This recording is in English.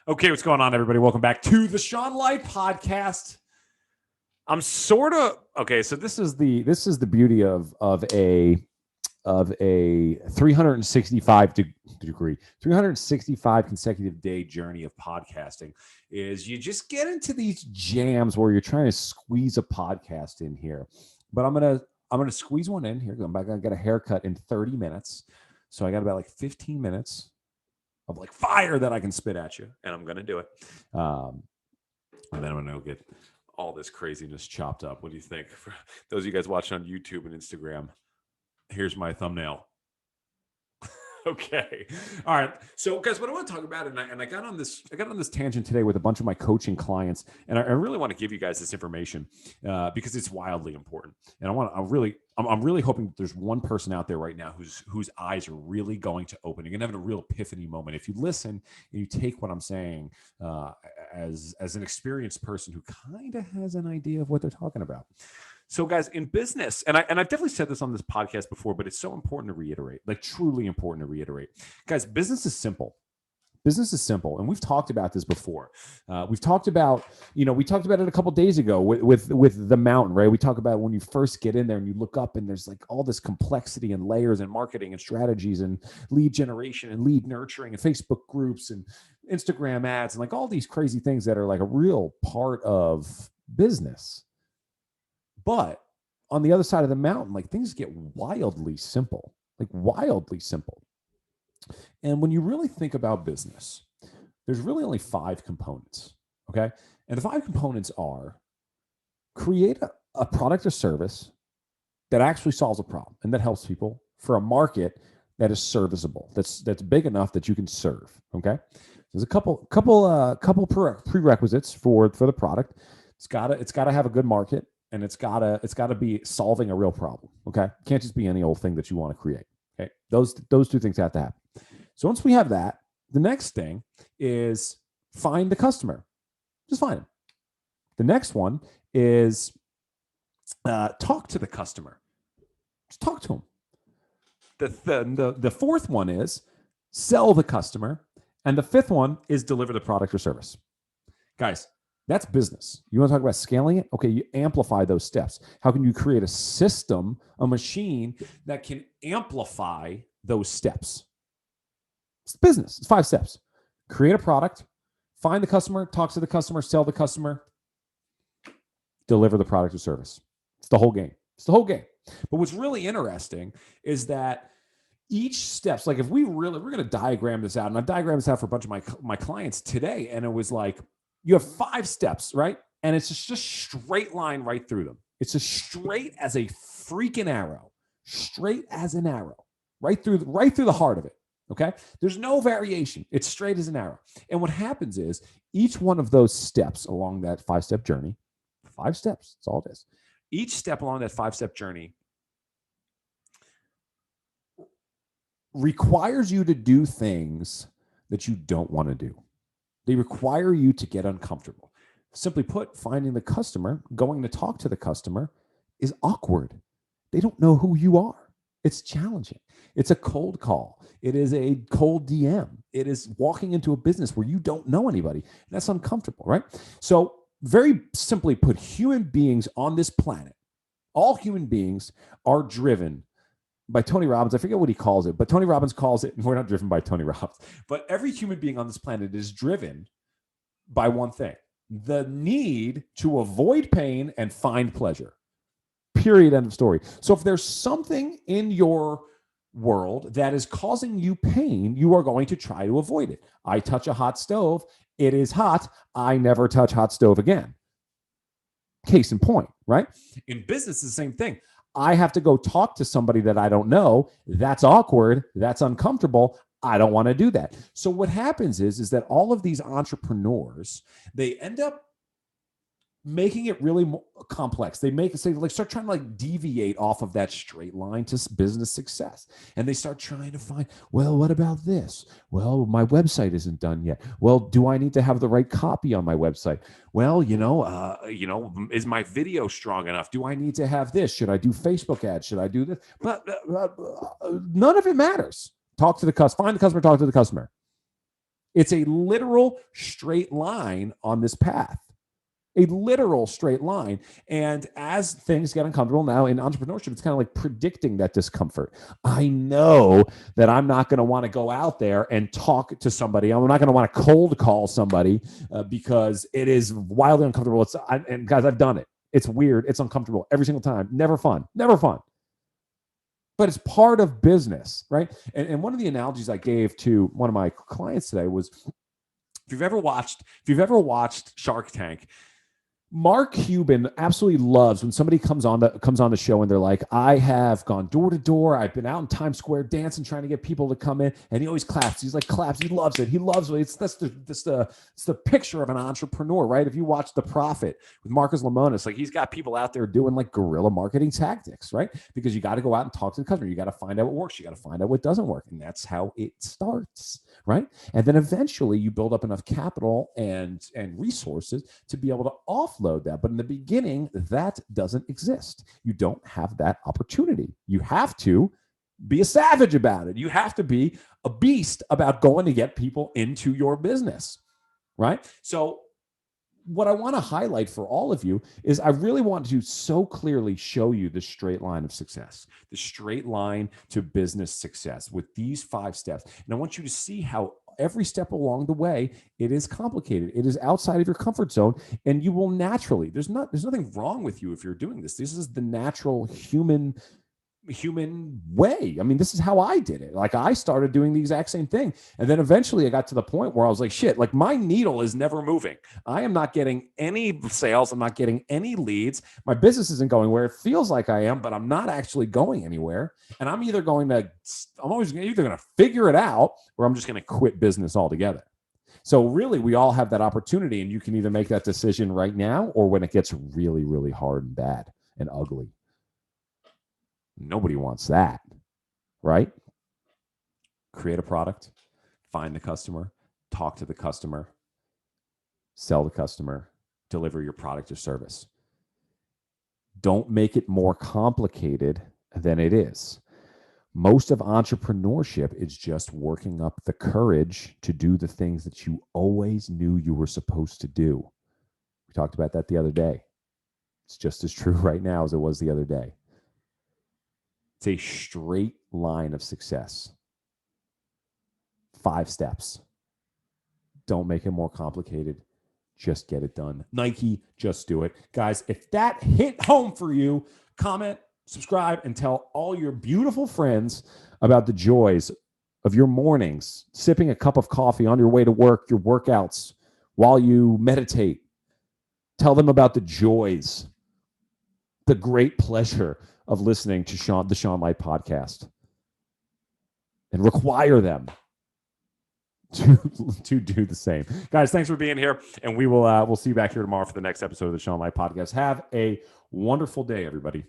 Okay, what's going on, everybody? Welcome back to the Sean Light Podcast. I'm sort of okay. So this is the beauty of a 365 consecutive day journey of podcasting is you just get into these jams where you're trying to squeeze a podcast in here. But I'm gonna squeeze one in here. I'm gonna get a haircut in 30 minutes, so I got about like 15 minutes of like fire that I can spit at you, and I'm gonna do it. And then I'm gonna get all this craziness chopped up. What do you think? For those of you guys watching on YouTube and Instagram, here's my thumbnail. Okay. All right. So, guys, what I want to talk about, and I got on this tangent today with a bunch of my coaching clients, and I really want to give you guys this information because it's wildly important. And I'm really hoping there's one person out there right now whose eyes are really going to open. You're gonna have a real epiphany moment if you listen and you take what I'm saying as an experienced person who kind of has an idea of what they're talking about. So, guys, in business, and I've definitely said this on this podcast before, but it's so important to reiterate, like truly important to reiterate. Guys, business is simple. Business is simple, and we've talked about this before. We talked about it a couple of days ago with the mountain, right? We talk about when you first get in there and you look up, and there's like all this complexity and layers and marketing and strategies and lead generation and lead nurturing and Facebook groups and Instagram ads and like all these crazy things that are like a real part of business. But on the other side of the mountain, like things get wildly simple. And when you really think about business, there's really only 5 components, okay? And the 5 components are create a product or service that actually solves a problem and that helps people for a market that is serviceable, that's big enough that you can serve, okay? There's a couple prerequisites for the product. It's gotta have a good market. And it's gotta be solving a real problem. Okay, it can't just be any old thing that you want to create. Okay, those 2 things have to happen. So once we have that, the next thing is find the customer. Just find him. The next one is talk to the customer. Just talk to him. The fourth one is sell the customer, and the 5th one is deliver the product or service. Guys, that's business. You want to talk about scaling it? Okay, you amplify those steps. How can you create a system, a machine that can amplify those steps? It's business. It's 5 steps. Create a product, find the customer, talk to the customer, sell the customer, deliver the product or service. It's the whole game. But what's really interesting is that each steps, like if we're going to diagram this out, and I've diagrammed this out for a bunch of my clients today, and it was like, you have 5 steps, right? And it's just straight line right through them. It's as straight as a freaking arrow, right through the heart of it. Okay. There's no variation. It's straight as an arrow. And what happens is each one of those steps along that 5-step journey, 5 steps, that's all it is. Each step along that 5-step journey requires you to do things that you don't want to do. They require you to get uncomfortable. Simply put, finding the customer, going to talk to the customer is awkward. They don't know who you are. It's challenging. It's a cold call. It is a cold DM. It is walking into a business where you don't know anybody. That's uncomfortable, right? So very simply put, human beings on this planet, all human beings are driven by Tony Robbins. I forget what he calls it, but Tony Robbins calls it, and we're not driven by Tony Robbins, but every human being on this planet is driven by one thing: the need to avoid pain and find pleasure. Period. End of story. So if there's something in your world that is causing you pain, you are going to try to avoid it. I touch a hot stove. It is hot. I never touch hot stove again. Case in point, right? In business, it's the same thing. I have to go talk to somebody that I don't know. That's awkward. That's uncomfortable. I don't want to do that. So what happens is that all of these entrepreneurs, they end up making it really complex. They start trying to like deviate off of that straight line to business success. And they start trying to find, well, what about this? Well, my website isn't done yet. Well, do I need to have the right copy on my website? Well, is my video strong enough? Do I need to have this? Should I do Facebook ads? Should I do this? But none of it matters. Talk to the customer, find the customer, talk to the customer. It's a literal straight line on this path, a literal straight line. And as things get uncomfortable now in entrepreneurship, it's kind of like predicting that discomfort. I know that I'm not going to want to go out there and talk to somebody. I'm not going to want to cold call somebody because it is wildly uncomfortable. And guys, I've done it. It's weird. It's uncomfortable every single time. Never fun. Never fun. But it's part of business, right? And one of the analogies I gave to one of my clients today was, if you've ever watched Shark Tank, Mark Cuban absolutely loves when somebody comes on the show and they're like, I have gone door to door. I've been out in Times Square dancing, trying to get people to come in. And he always claps. He's like, claps. He loves it. He loves it. That's the picture of an entrepreneur, right? If you watch The Profit with Marcus Lemonis, like he's got people out there doing like guerrilla marketing tactics, right? Because you got to go out and talk to the customer. You got to find out what works. You got to find out what doesn't work. And that's how it starts, right? And then eventually you build up enough capital and resources to be able to offload that. But in the beginning, that doesn't exist. You don't have that opportunity. You have to be a savage about it. You have to be a beast about going to get people into your business, right? So what I want to highlight for all of you is I really want to so clearly show you the straight line of success, the straight line to business success with these 5 steps. And I want you to see how every step along the way, it is complicated. It is outside of your comfort zone, and you will naturally, there's nothing wrong with you if you're doing this. This is the natural human way. I mean, this is how I did it. Like I started doing the exact same thing. And then eventually I got to the point where I was like, shit, like my needle is never moving. I am not getting any sales. I'm not getting any leads. My business isn't going where it feels like I am, but I'm not actually going anywhere. And I'm either going to figure it out or I'm just going to quit business altogether. So really, we all have that opportunity, and you can either make that decision right now or when it gets really, really hard and bad and ugly. Nobody wants that, right? Create a product, find the customer, talk to the customer, sell the customer, deliver your product or service. Don't make it more complicated than it is. Most of entrepreneurship is just working up the courage to do the things that you always knew you were supposed to do. We talked about that the other day. It's just as true right now as it was the other day. It's a straight line of success. 5 steps. Don't make it more complicated. Just get it done. Nike, just do it. Guys, if that hit home for you, comment, subscribe, and tell all your beautiful friends about the joys of your mornings, sipping a cup of coffee on your way to work, your workouts, while you meditate. Tell them about the joys, the great pleasure of listening to the Sean Light podcast, and require them to do the same. Guys, thanks for being here, and we'll see you back here tomorrow for the next episode of the Sean Light podcast. Have a wonderful day, everybody.